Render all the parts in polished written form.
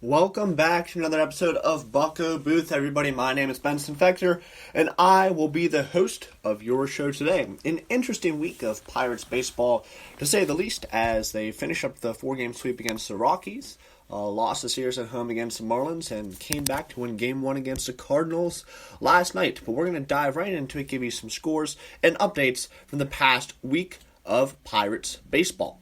Welcome back to another episode of Bucko Booth, everybody. My name is Benson Fector, and I will be the host of your show today. An interesting week of Pirates baseball, to say the least, as they finish up the four-game sweep against the Rockies, lost the series at home against the Marlins, and came back to win Game 1 against the Cardinals last night. But we're going to dive right into it, give you some scores and updates from the past week of Pirates baseball.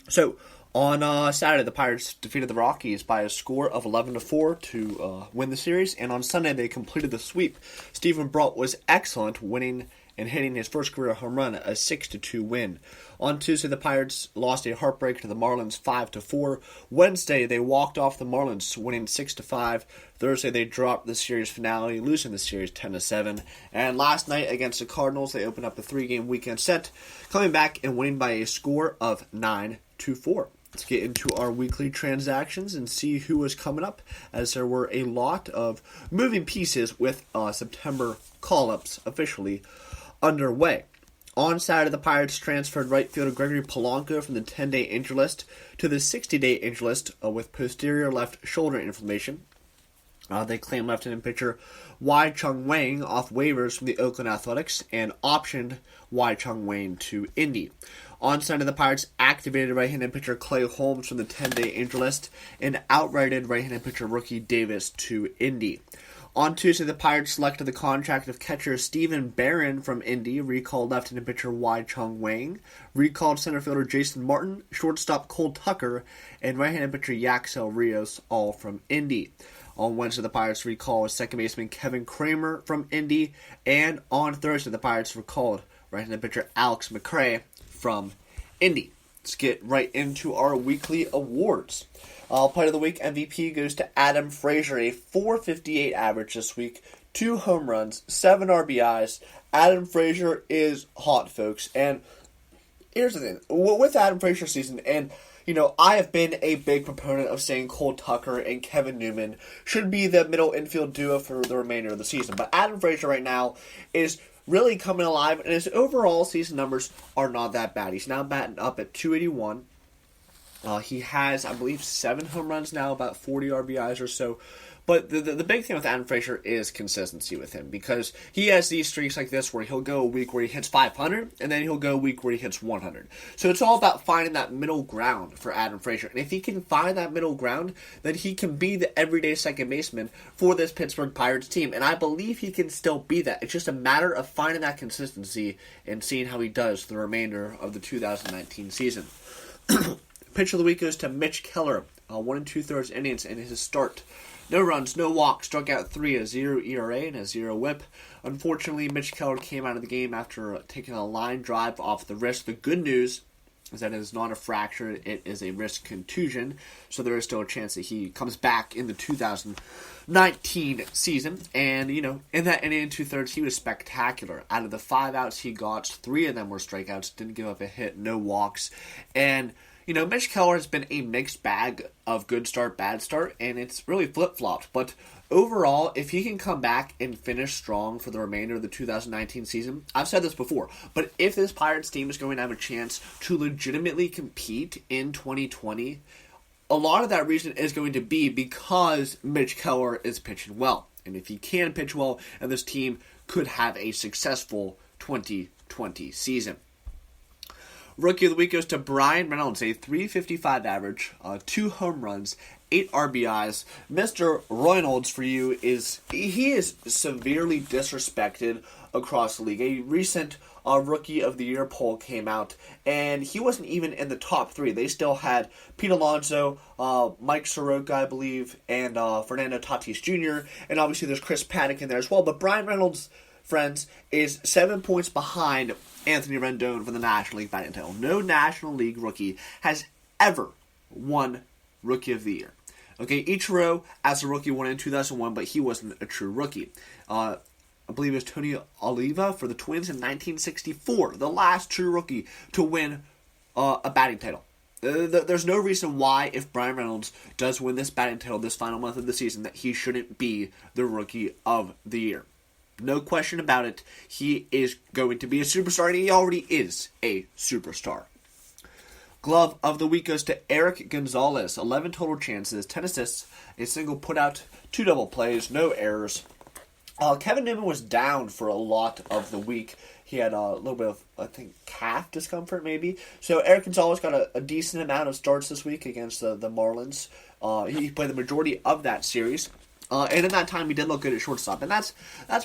So, on Saturday, the Pirates defeated the Rockies by a score of 11-4 to win the series, and on Sunday they completed the sweep. Stephen Brault was excellent, winning and hitting his first career home run, a 6-2 win. On Tuesday, the Pirates lost a heartbreaker to the Marlins 5-4. Wednesday, they walked off the Marlins, winning 6-5. Thursday, they dropped the series finale, losing the series 10-7. And last night against the Cardinals, they opened up a three-game weekend set, coming back and winning by a score of 9-4. Let's get into our weekly transactions and see who was coming up, as there were a lot of moving pieces with September call-ups officially underway. On Saturday, the Pirates transferred right fielder Gregory Polanco from the 10-day injury list to the 60-day injury list with posterior left shoulder inflammation. They claimed left-handed pitcher Wai-Chung Wang off waivers from the Oakland Athletics and optioned Wai-Chung Wang to Indy. On Sunday, the Pirates activated right-handed pitcher Clay Holmes from the 10-day injury list and outrighted right-handed pitcher Rookie Davis to Indy. On Tuesday, the Pirates selected the contract of catcher Steven Barron from Indy, recalled left-handed pitcher Wai-Chung Wang, recalled center fielder Jason Martin, shortstop Cole Tucker, and right-handed pitcher Yaxel Rios, all from Indy. On Wednesday, the Pirates recalled second baseman Kevin Kramer from Indy, and on Thursday, the Pirates recalled right-handed pitcher Alex McRae from Indy. Let's get right into our weekly awards. Player of the Week MVP goes to Adam Frazier, a .458 average this week, 2 home runs, 7 RBIs. Adam Frazier is hot, folks. And here's the thing. With Adam Frazier's season, and I have been a big proponent of saying Cole Tucker and Kevin Newman should be the middle infield duo for the remainder of the season. But Adam Frazier right now is really coming alive, and his overall season numbers are not that bad. He's now batting up at .281. He has, I believe, 7 home runs now, about 40 RBIs or so. But the big thing with Adam Frazier is consistency with him, because he has these streaks like this where he'll go a week where he hits 500, and then he'll go a week where he hits 100. So it's all about finding that middle ground for Adam Frazier. And if he can find that middle ground, then he can be the everyday second baseman for this Pittsburgh Pirates team. And I believe he can still be that. It's just a matter of finding that consistency and seeing how he does for the remainder of the 2019 season. Pitcher of the Week goes to Mitch Keller, 1 2/3 innings in his start. No runs, no walks, struck out 3, a 0 ERA, and a 0 whip. Unfortunately, Mitch Keller came out of the game after taking a line drive off the wrist. The good news is that it is not a fracture, it is a wrist contusion, so there is still a chance that he comes back in the 2019 season. And, in that inning and 2/3, he was spectacular. Out of the 5 outs he got, 3 of them were strikeouts, didn't give up a hit, no walks, and Mitch Keller has been a mixed bag of good start, bad start, and it's really flip-flopped. But overall, if he can come back and finish strong for the remainder of the 2019 season, I've said this before, but if this Pirates team is going to have a chance to legitimately compete in 2020, a lot of that reason is going to be because Mitch Keller is pitching well. And if he can pitch well, and this team could have a successful 2020 season. Rookie of the Week goes to Brian Reynolds, a .355 average, 2 home runs, 8 RBIs. Mr. Reynolds for you is severely disrespected across the league. A recent Rookie of the Year poll came out, and he wasn't even in the top 3. They still had Pete Alonso, Mike Soroka, I believe, and Fernando Tatis Jr., and obviously there's Chris Paddock in there as well. But Brian Reynolds, friends, is 7 points behind Anthony Rendon for the National League batting title. No National League rookie has ever won Rookie of the Year. Okay, Ichiro as a rookie won in 2001, but he wasn't a true rookie. I believe it was Tony Oliva for the Twins in 1964, the last true rookie to win a batting title. There's no reason why, if Brian Reynolds does win this batting title this final month of the season, that he shouldn't be the Rookie of the Year. No question about it. He is going to be a superstar, and he already is a superstar. Glove of the week goes to Eric Gonzalez. 11 total chances, 10 assists, a single putout, 2 double plays, no errors. Kevin Newman was down for a lot of the week. He had a little bit of, I think, calf discomfort maybe. So Eric Gonzalez got a decent amount of starts this week against the Marlins. He played the majority of that series. And in that time, he did look good at shortstop. And that's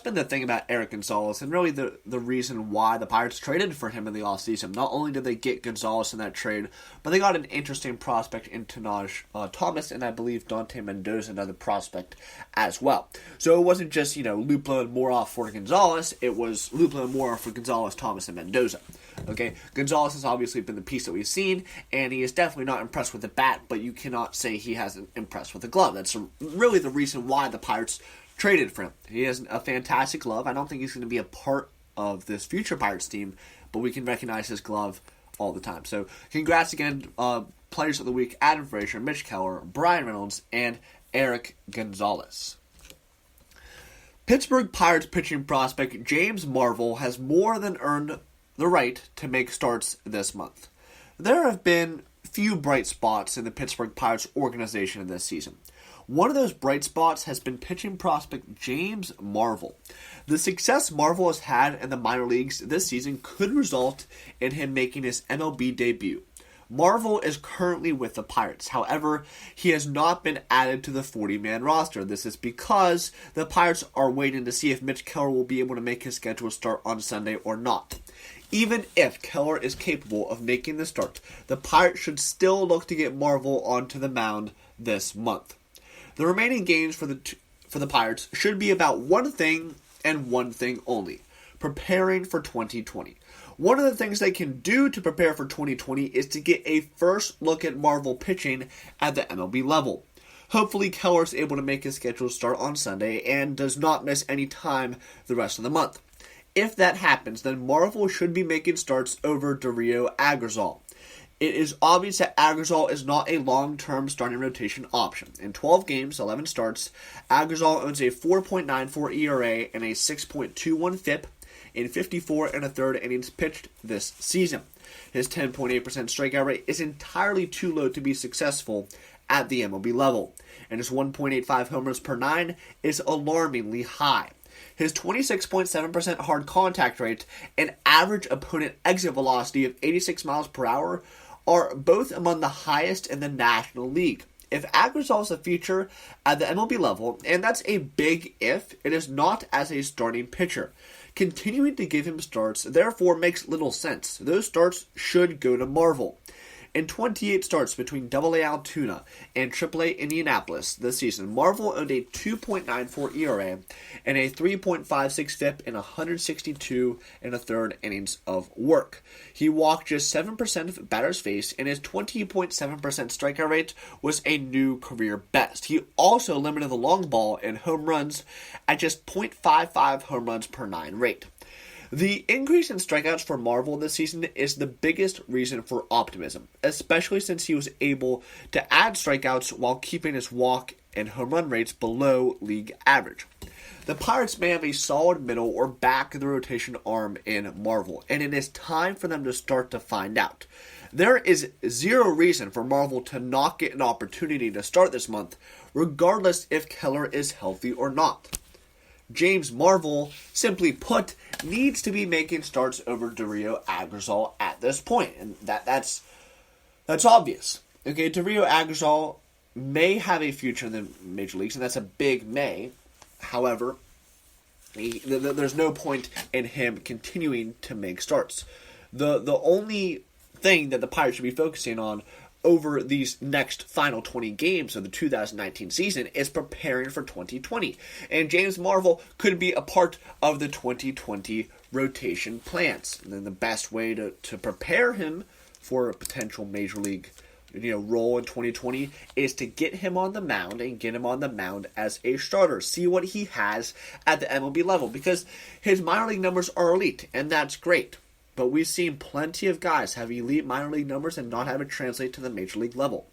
been the thing about Eric Gonzalez, and really the reason why the Pirates traded for him in the offseason. Not only did they get Gonzalez in that trade, but they got an interesting prospect in Tanaj Thomas, and I believe Dante Mendoza, another prospect as well. So it wasn't just, Luplo and Moroff for Gonzalez. It was Luplo and Moroff for Gonzalez, Thomas, and Mendoza. Okay, Gonzalez has obviously been the piece that we've seen, and he is definitely not impressed with the bat, but you cannot say he hasn't impressed with the glove. That's really the reason why the Pirates traded for him. He has a fantastic glove. I don't think he's going to be a part of this future Pirates team, but we can recognize his glove all the time. So congrats again, Players of the Week, Adam Frazier, Mitch Keller, Brian Reynolds, and Eric Gonzalez. Pittsburgh Pirates pitching prospect James Marvel has more than earned the right to make starts this month. There have been few bright spots in the Pittsburgh Pirates organization this season. One of those bright spots has been pitching prospect James Marvel. The success Marvel has had in the minor leagues this season could result in him making his MLB debut. Marvel is currently with the Pirates. However, he has not been added to the 40-man roster. This is because the Pirates are waiting to see if Mitch Keller will be able to make his scheduled start on Sunday or not. Even if Keller is capable of making the start, the Pirates should still look to get Marvel onto the mound this month. The remaining games for the Pirates should be about one thing and one thing only: preparing for 2020. One of the things they can do to prepare for 2020 is to get a first look at Marvel pitching at the MLB level. Hopefully Keller is able to make his scheduled start on Sunday and does not miss any time the rest of the month. If that happens, then Marvel should be making starts over Dario Agrazal. It is obvious that Agrazal is not a long-term starting rotation option. In 12 games, 11 starts, Agrazal owns a 4.94 ERA and a 6.21 FIP in 54 and a third innings pitched this season. His 10.8% strikeout rate is entirely too low to be successful at the MLB level, and his 1.85 homers per 9 is alarmingly high. His 26.7% hard contact rate and average opponent exit velocity of 86 miles per hour are both among the highest in the National League. If Agrazal is a future at the MLB level, and that's a big if, it is not as a starting pitcher. Continuing to give him starts, therefore, makes little sense. Those starts should go to Marvel. In 28 starts between AA Altoona and AAA Indianapolis this season, Marvel owned a 2.94 ERA and a 3.56 FIP in 162 and a third innings of work. He walked just 7% of batters faced, and his 20.7% strikeout rate was a new career best. He also limited the long ball and home runs at just .55 home runs per 9 rate. The increase in strikeouts for Marvel this season is the biggest reason for optimism, especially since he was able to add strikeouts while keeping his walk and home run rates below league average. The Pirates may have a solid middle or back of the rotation arm in Marvel, and it is time for them to start to find out. There is zero reason for Marvel to not get an opportunity to start this month, regardless if Keller is healthy or not. James Marvel, simply put, needs to be making starts over Dario Agrazal at this point, and that's obvious. Okay, Dario Agrazal may have a future in the major leagues, and that's a big may. However, there's no point in him continuing to make starts. The only thing that the Pirates should be focusing on over these next final 20 games of the 2019 season is preparing for 2020. And James Marvel could be a part of the 2020 rotation plans. And then the best way to prepare him for a potential major league role in 2020 is to get him on the mound and get him on the mound as a starter. See what he has at the MLB level, because his minor league numbers are elite, and that's great. But we've seen plenty of guys have elite minor league numbers and not have it translate to the major league level.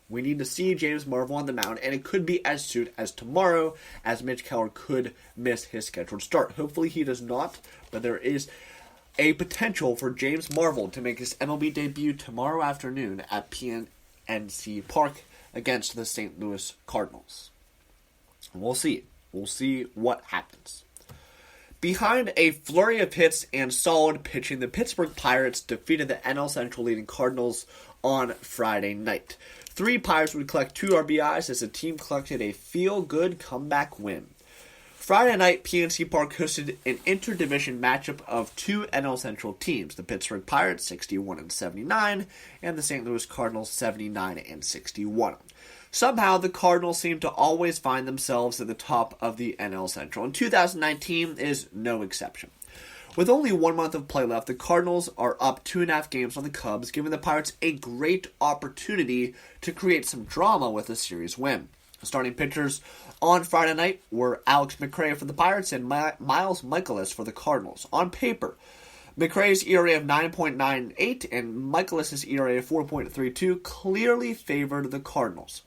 We need to see James Marvel on the mound, and it could be as soon as tomorrow, as Mitch Keller could miss his scheduled start. Hopefully he does not, but there is a potential for James Marvel to make his MLB debut tomorrow afternoon at PNC Park against the St. Louis Cardinals. We'll see. We'll see what happens. Behind a flurry of hits and solid pitching, the Pittsburgh Pirates defeated the NL Central leading Cardinals on Friday night. 3 Pirates would collect 2 RBIs as the team collected a feel-good comeback win. Friday night, PNC Park hosted an interdivision matchup of 2 NL Central teams, the Pittsburgh Pirates 61-79 and the St. Louis Cardinals 79-61. Somehow, the Cardinals seem to always find themselves at the top of the NL Central, and 2019 is no exception. With only 1 month of play left, the Cardinals are up 2.5 games on the Cubs, giving the Pirates a great opportunity to create some drama with a series win. Starting pitchers on Friday night were Alex McRae for the Pirates and Miles Mikolas for the Cardinals. On paper, McRae's ERA of 9.98 and Mikolas' ERA of 4.32 clearly favored the Cardinals.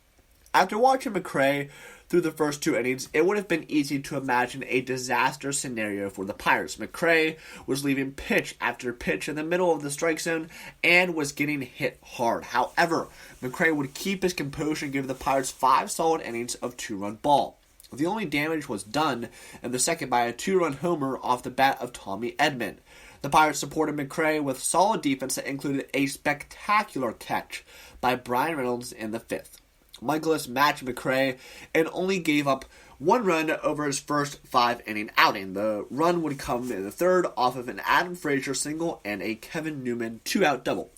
After watching McRae through the first 2 innings, it would have been easy to imagine a disaster scenario for the Pirates. McRae was leaving pitch after pitch in the middle of the strike zone and was getting hit hard. However, McRae would keep his composure and give the Pirates 5 solid innings of 2-run ball. The only damage was done in the second by a 2-run homer off the bat of Tommy Edman. The Pirates supported McRae with solid defense that included a spectacular catch by Brian Reynolds in the 5th. Mikolas matched McRae and only gave up 1 run over his first 5-inning outing. The run would come in the 3rd off of an Adam Frazier single and a Kevin Newman 2-out double.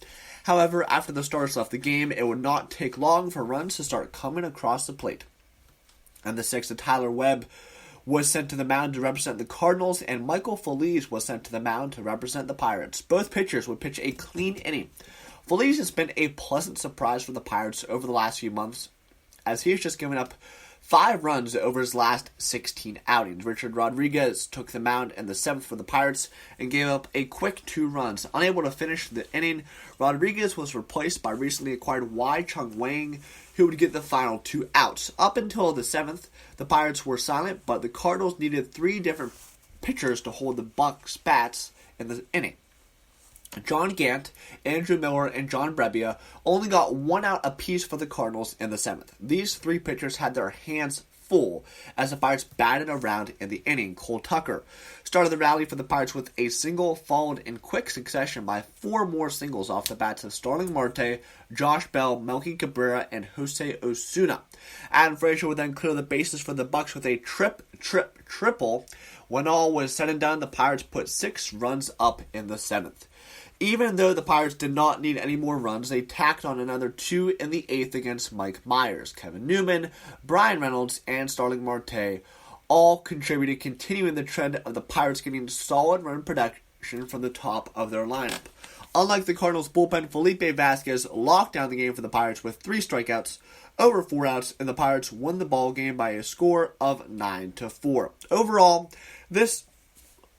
However, after the starters left the game, it would not take long for runs to start coming across the plate. And the 6th, Tyler Webb was sent to the mound to represent the Cardinals, and Michael Feliz was sent to the mound to represent the Pirates. Both pitchers would pitch a clean inning. Feliz has been a pleasant surprise for the Pirates over the last few months, as he has just given up 5 runs over his last 16 outings. Richard Rodriguez took the mound in the 7th for the Pirates and gave up a quick 2 runs. Unable to finish the inning, Rodriguez was replaced by recently acquired Wai Chung Wang, who would get the final 2 outs. Up until the 7th, the Pirates were silent, but the Cardinals needed 3 different pitchers to hold the Bucks' bats in the inning. John Gant, Andrew Miller, and John Brebbia only got 1 out apiece for the Cardinals in the 7th. These 3 pitchers had their hands full as the Pirates batted around in the inning. Cole Tucker started the rally for the Pirates with a single, followed in quick succession by 4 more singles off the bats of Starling Marte, Josh Bell, Melky Cabrera, and Jose Osuna. Adam Frazier would then clear the bases for the Bucks with a triple. When all was said and done, the Pirates put 6 runs up in the 7th. Even though the Pirates did not need any more runs, they tacked on another 2 in the 8th against Mike Myers. Kevin Newman, Brian Reynolds, and Starling Marte all contributed, continuing the trend of the Pirates getting solid run production from the top of their lineup. Unlike the Cardinals' bullpen, Felipe Vasquez locked down the game for the Pirates with 3 strikeouts over 4 outs, and the Pirates won the ball game by a score of 9-4. Overall, this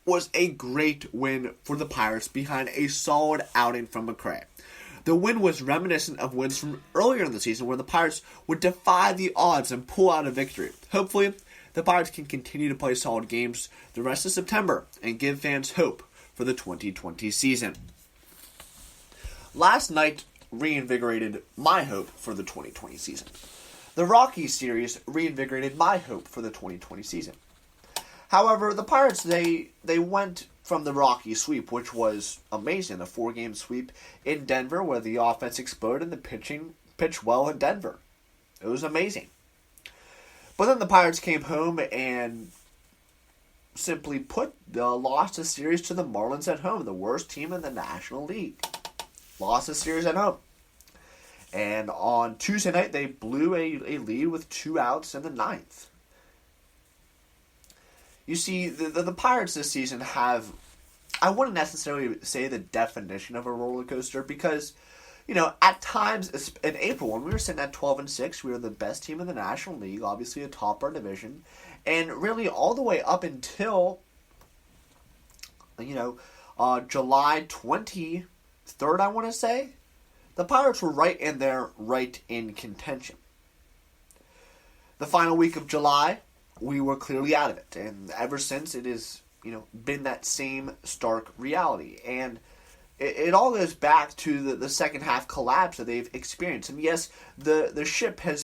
was a great win for the Pirates behind a solid outing from McRae. The win was reminiscent of wins from earlier in the season where the Pirates would defy the odds and pull out a victory. Hopefully, the Pirates can continue to play solid games the rest of September and give fans hope for the 2020 season. Last night reinvigorated my hope for the 2020 season. The Rockies series reinvigorated my hope for the 2020 season. However, the Pirates, they went from the Rockies sweep, which was amazing, a 4-game sweep in Denver where the offense exploded and the pitching pitched well in Denver. It was amazing. But then the Pirates came home and simply put, lost a series to the Marlins at home, the worst team in the National League. Lost a series at home. And on Tuesday night, they blew a lead with 2 outs in the 9th. You see, the Pirates this season have, I wouldn't necessarily say the definition of a roller coaster because, you know, at times in April when we were sitting at 12-6, we were the best team in the National League, obviously atop our division, and really all the way up until, July 23rd, I want to say, the Pirates were right in there, right in contention. The final week of July, we were clearly out of it, and ever since it is been that same stark reality. And it all goes back to the second half collapse that they've experienced. And yes, the ship has